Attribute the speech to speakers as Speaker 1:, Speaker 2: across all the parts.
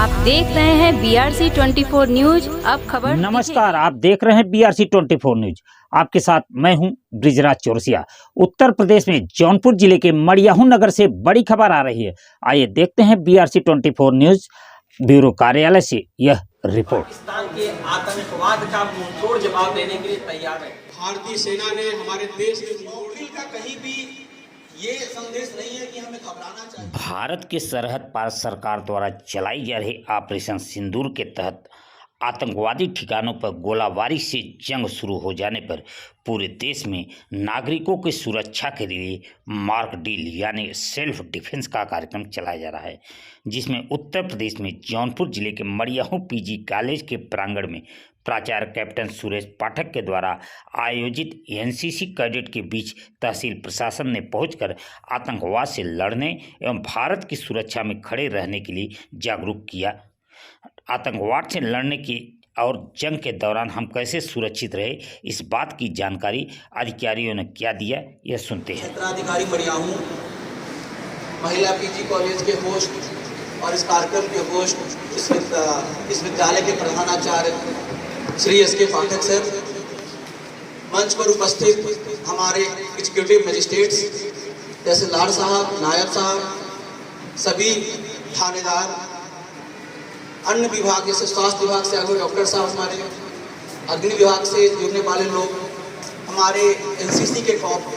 Speaker 1: आप देख रहे हैं BRC 24 न्यूज। अब खबर।
Speaker 2: नमस्कार, आप देख रहे हैं BRC 24 न्यूज। आपके साथ मैं हूं ब्रिजराज चौरसिया। उत्तर प्रदेश में जौनपुर जिले के मड़ियाहू नगर से बड़ी खबर आ रही है। आइए देखते हैं BRC 24 न्यूज ब्यूरो कार्यालय से यह रिपोर्ट।
Speaker 3: पाकिस्तान के आतंकवाद का मुंहतोड़ जवाब देने के लिए तैयार है।
Speaker 4: भारतीय सेना ने हमारे देश में
Speaker 3: का कहीं भी ये संदेश नहीं है कि हमें घबराना चाहिए।
Speaker 2: भारत के सरहद पार सरकार द्वारा चलाई जा रही ऑपरेशन सिंदूर के तहत आतंकवादी ठिकानों पर गोलाबारी से जंग शुरू हो जाने पर पूरे देश में नागरिकों की सुरक्षा के लिए मार्क डील यानी सेल्फ डिफेंस का कार्यक्रम चलाया जा रहा है, जिसमें उत्तर प्रदेश में जौनपुर जिले के मड़ियाहू PG कॉलेज के प्रांगण में प्राचार्य कैप्टन सुरेश पाठक के द्वारा आयोजित NCC कैडेट के बीच तहसील प्रशासन ने पहुंचकर आतंकवाद से लड़ने एवं भारत की सुरक्षा में खड़े रहने के लिए जागरूक किया। आतंकवाद से लड़ने की और जंग के दौरान हम कैसे सुरक्षित रहे, इस बात की जानकारी अधिकारियों ने क्या दिया, यह सुनते हैं।
Speaker 3: क्षेत्राधिकारी मड़ियाहू महिला PG कॉलेज के होस्ट और इस कार्यक्रम के होस्ट इस विद्यालय के प्रधानाचार्य श्री SK पाठक सर, मंच पर उपस्थित हमारे एग्जीक्यूटिव मजिस्ट्रेट्स तहसीलदार साहब, नायब साहब, सभी थानेदार, अन्य विभाग जैसे स्वास्थ्य विभाग से आगे डॉक्टर साहब, हमारे अग्नि विभाग से जुड़ने वाले लोग, हमारे NCC के टॉप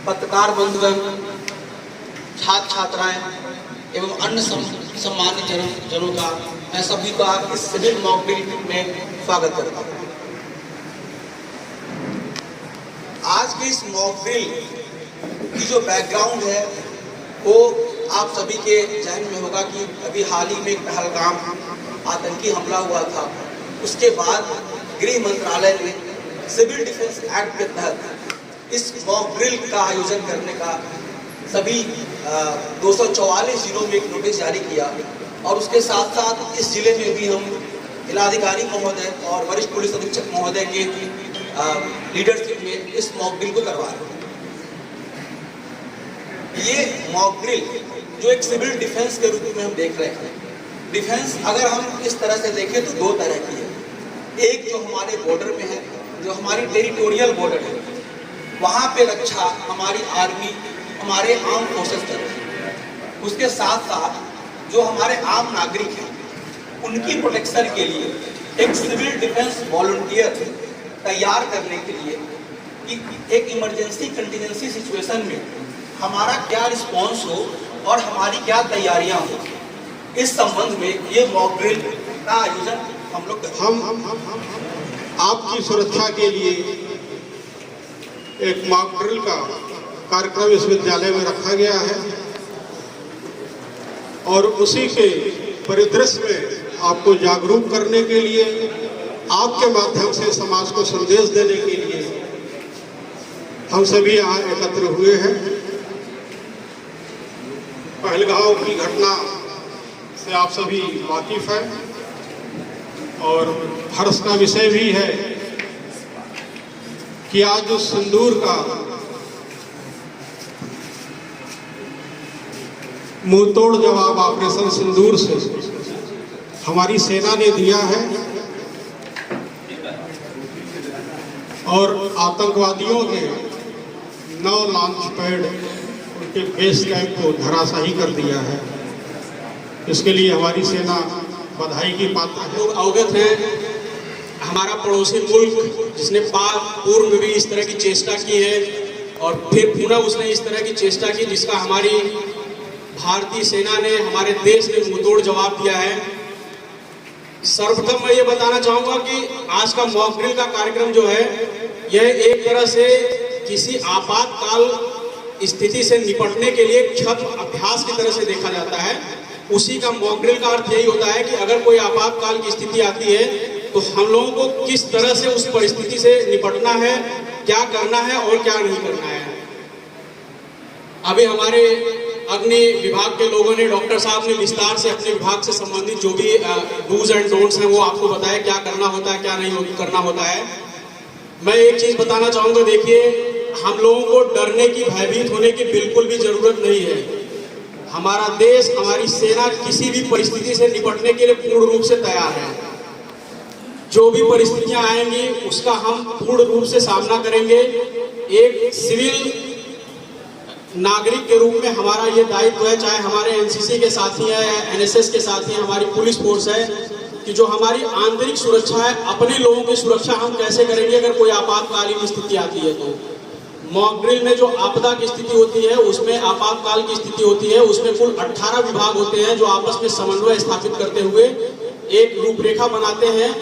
Speaker 3: पत्रकार बंधुगण, छात्र छात्राएं एवं अन्य सम्मानित जनों का मैं सभी का इस सिविल मॉक ड्रिल में स्वागत करता हूँ। आज की इस मॉक ड्रिल की जो बैकग्राउंड है वो आप सभी के जहन में होगा कि अभी हाल ही में पहलगाम आतंकी हमला हुआ था। उसके बाद गृह मंत्रालय ने सिविल डिफेंस एक्ट के तहत इस मॉक ड्रिल का आयोजन करने का सभी 244 जिलों में एक नोटिस जारी किया और उसके साथ साथ इस जिले में भी हम जिलाधिकारी महोदय और वरिष्ठ पुलिस अधीक्षक महोदय के लीडरशिप में इस मॉक ड्रिल को करवा रहे हैं। ये मॉक ड्रिल जो एक सिविल डिफेंस के रूप में हम देख रहे हैं, डिफेंस अगर हम इस तरह से देखें तो दो तरह की है। एक जो हमारे बॉर्डर में है, जो हमारी टेरिटोरियल बॉर्डर है, वहाँ पे रक्षा हमारी आर्मी, हमारे आर्म फोर्सेस करते हैं। उसके साथ साथ जो हमारे आम नागरिक हैं उनकी प्रोटेक्शन के लिए एक सिविल डिफेंस वॉलंटियर तैयार करने के लिए कि एक इमरजेंसी कंटिजेंसी सिचुएशन में हमारा क्या रिस्पॉन्स हो और हमारी क्या तैयारियां हो, इस संबंध में ये मॉक ड्रिल का आयोजन हम लोग
Speaker 4: आपकी सुरक्षा के लिए एक मॉक ड्रिल का कार्यक्रम इस विद्यालय में रखा गया है और उसी के परिदृश्य में आपको जागरूक करने के लिए, आपके माध्यम से समाज को संदेश देने के लिए हम सभी यहाँ एकत्र हुए हैं। पहलगाम की घटना से आप सभी वाकिफ हैं और हर्ष का विषय भी है कि आज जो सिंदूर का मुंहतोड़ जवाब ऑपरेशन सिंदूर से हमारी सेना ने दिया है और आतंकवादियों के 9 लॉन्च पैड उनके बेस कैंप को धराशाही कर दिया है। इसके लिए हमारी सेना बधाई की पात्र है।
Speaker 5: लोग अवगत हैं, हमारा पड़ोसी मुल्क जिसने पूर्व में भी इस तरह की चेष्टा की है और फिर पुनः उसने इस तरह की चेष्टा की जिसका हमारी भारतीय सेना ने, हमारे देश ने मुंहतोड़ जवाब दिया है। सर्वप्रथम मैं ये बताना चाहूँगा कि आज का मॉक ड्रिल का कार्यक्रम जो है यह एक तरह से किसी आपातकाल स्थिति से निपटने के लिए क्षत्र अभ्यास की तरह से देखा जाता है। उसी का मॉक ड्रिल का अर्थ यही होता है कि अगर कोई आपातकाल की स्थिति आती है तो हम लोगों को किस तरह से उस परिस्थिति से निपटना है, क्या करना है और क्या नहीं करना है। अभी हमारे अग्नि विभाग के लोगों ने, डॉक्टर साहब ने विस्तार से अपने विभाग से संबंधित जो भी डूज एंड डोंट्स हैं वो आपको बताया, क्या करना होता है, क्या नहीं करना होता है। मैं एक चीज बताना चाहूँगा, देखिए हम लोगों को डरने की, भयभीत होने की बिल्कुल भी जरूरत नहीं है। हमारा देश, हमारी सेना किसी भी परिस्थिति से निपटने के लिए पूर्ण रूप से तैयार है। जो भी परिस्थितियां आएंगी उसका हम पूर्ण रूप से सामना करेंगे। एक सिविल नागरिक के रूप में हमारा ये दायित्व है, चाहे हमारे एनसीसी के साथी हैं या एनएसएस के साथी हैं, हमारी पुलिस फोर्स है, कि जो हमारी आंतरिक सुरक्षा है, अपने लोगों की सुरक्षा हम कैसे करेंगे अगर कोई आपातकालीन स्थिति आती है। तो मॉक ड्रिल में जो आपदा की स्थिति होती है, उसमें आपातकाल की स्थिति होती है, उसमें कुल 18 विभाग होते हैं जो आपस में समन्वय स्थापित करते हुए एक रूपरेखा बनाते हैं।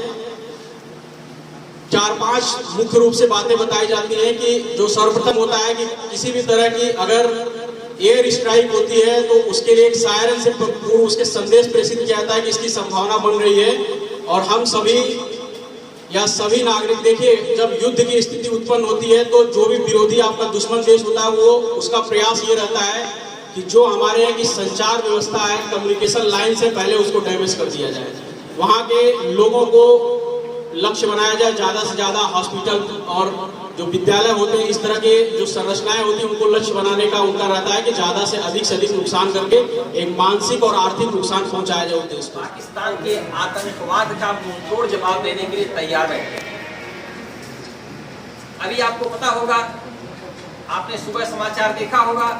Speaker 5: 4-5 मुख्य रूप से बातें बताई जाती हैं कि जो सर्वप्रथम होता है कि किसी भी तरह की अगर एयर स्ट्राइक होती है तो उसके लिए एक सायरन से पूर्व उसके संदेश प्रेषित किया जाता है कि इसकी संभावना बन रही है। और हम सभी या सभी नागरिक, देखिए, जब युद्ध की स्थिति उत्पन्न होती है तो जो भी विरोधी आपका दुश्मन देश होता है वो उसका प्रयास ये रहता है कि जो हमारे यहाँ की संचार व्यवस्था है, कम्युनिकेशन लाइन से पहले उसको डैमेज कर दिया जाए, वहाँ के लोगों को लक्ष्य बनाया जाए, ज़्यादा से ज़्यादा हॉस्पिटल और जो विद्यालय होते हैं, इस तरह के जो संरचनाएं होती हैं उनको लक्ष्य बनाने का उनका रहता है कि ज़्यादा से अधिक नुकसान करके एक मानसिक और आर्थिक नुकसान पहुंचाया जाए देश को।
Speaker 6: पाकिस्तान के आतंकवाद का मुंहतोड़ जवाब देने के लिए तैयार है। अभी आपको पता होगा, आपने सुबह समाचार देखा होगा,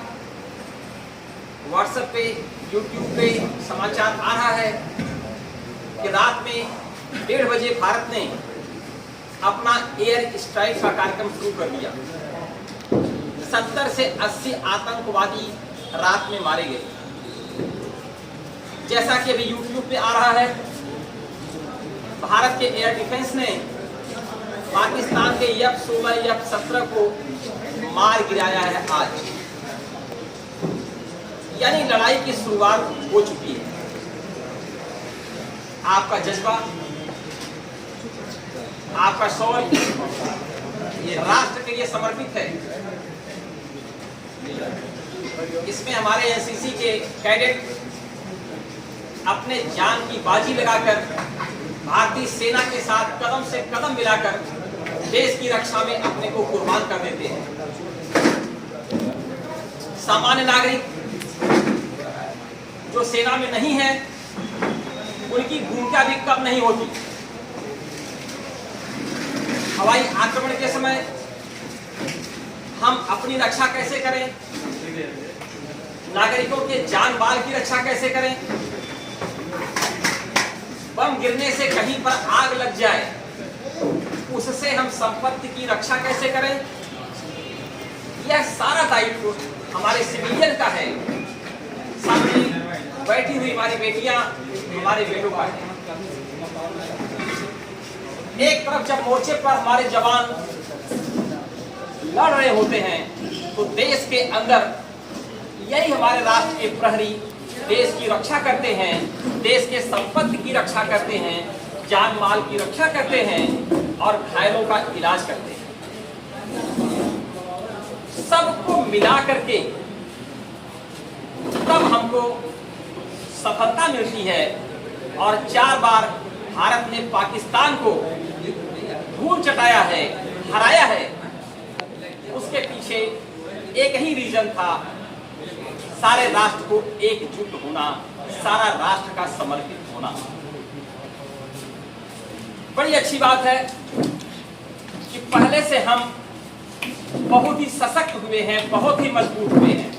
Speaker 6: व्हाट्सएप पे, यूट्यूब पे समाचार आ रहा है कि रात में 1:30 बजे भारत ने अपना एयर स्ट्राइक का कार्यक्रम शुरू कर दिया। 70 से 80 आतंकवादी रात में मारे गए। जैसा कि अभी यूट्यूब पे आ रहा है, भारत के एयर डिफेंस ने पाकिस्तान के F-16, F-17 को मार गिराया है आज। यानी लड़ाई की शुरुआत हो चुकी है। आपका जज्बा, आपका शौर्य ये राष्ट्र के लिए समर्पित है। इसमें हमारे एनसीसी के कैडेट अपने जान की बाजी लगाकर भारतीय सेना के साथ कदम से कदम मिलाकर देश की रक्षा में अपने को कुर्बान कर देते हैं। सामान्य नागरिक जो सेना में नहीं है, उनकी भूमिका भी कम नहीं होती। हवाई आक्रमण के समय हम अपनी रक्षा कैसे करें, नागरिकों के जान माल की रक्षा कैसे करें, बम गिरने से कहीं पर आग लग जाए उससे हम संपत्ति की रक्षा कैसे करें, यह सारा दायित्व हमारे सिविलियन का है। सामने बैठी हुई हमारी बेटियां, हमारे बेटों का है। एक तरफ जब मोर्चे पर हमारे जवान लड़ रहे होते हैं तो देश के अंदर यही हमारे राष्ट्र के प्रहरी देश की रक्षा करते हैं, देश के संपत्ति की रक्षा करते हैं, जान माल की रक्षा करते हैं और घायलों का इलाज करते हैं। सबको मिला करके तब हमको सफलता मिलती है। और 4 बार भारत ने पाकिस्तान को धूल चटाया है, हराया है। उसके पीछे एक ही रीजन था, सारे राष्ट्र को एकजुट होना, सारा राष्ट्र का समर्पित होना। बड़ी अच्छी बात है कि पहले से हम बहुत ही सशक्त हुए हैं, बहुत ही मजबूत हुए हैं।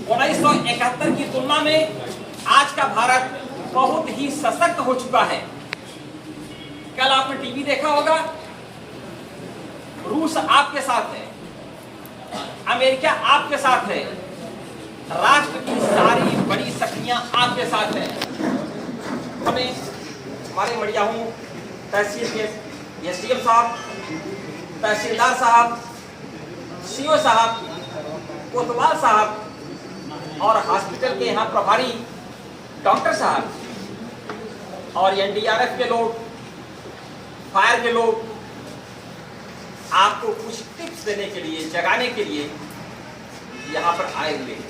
Speaker 6: 1971 की तुलना में आज का भारत बहुत ही सशक्त हो चुका है। कल आपने टीवी देखा होगा, रूस आपके साथ है, अमेरिका आपके साथ है, राष्ट्र की सारी बड़ी शक्तियां आपके साथ हैं। हमें हमारे मड़ियाहू तहसील के एसडीएम साहब, तहसीलदार साहब, सीओ साहब, कोतवाल साहब और हॉस्पिटल के यहाँ प्रभारी डॉक्टर साहब और एनडीआरएफ के लोग, फायर के लोग आपको कुछ टिप्स देने के लिए, जगाने के लिए यहाँ पर आए हुए हैं।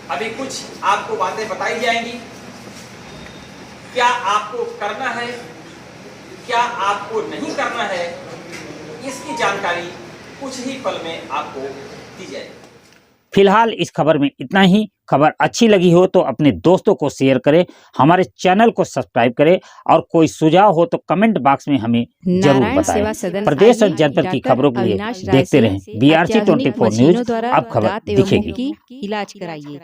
Speaker 6: अभी कुछ आपको बातें बताई जाएंगी, क्या आपको करना है, क्या आपको नहीं करना है, इसकी जानकारी कुछ ही पल में आपको दी जाएगी।
Speaker 2: फिलहाल इस खबर में इतना ही। खबर अच्छी लगी हो तो अपने दोस्तों को शेयर करें, हमारे चैनल को सब्सक्राइब करें और कोई सुझाव हो तो कमेंट बॉक्स में हमें जरूर
Speaker 1: नारायण सेवा
Speaker 2: बताएं।
Speaker 1: सदन
Speaker 2: प्रदेश और
Speaker 1: आई
Speaker 2: जनपद की
Speaker 1: डॉक्टर
Speaker 2: खबरों के लिए
Speaker 1: अविनाश राय
Speaker 2: देखते
Speaker 1: से
Speaker 2: रहें BRC
Speaker 1: अत्याधुनिक
Speaker 2: 24 न्यूज।
Speaker 1: मशीनों द्वारा
Speaker 2: अब खबर
Speaker 1: दांत एवं मुंह
Speaker 2: दिखेगी।
Speaker 1: की इलाज कराइए।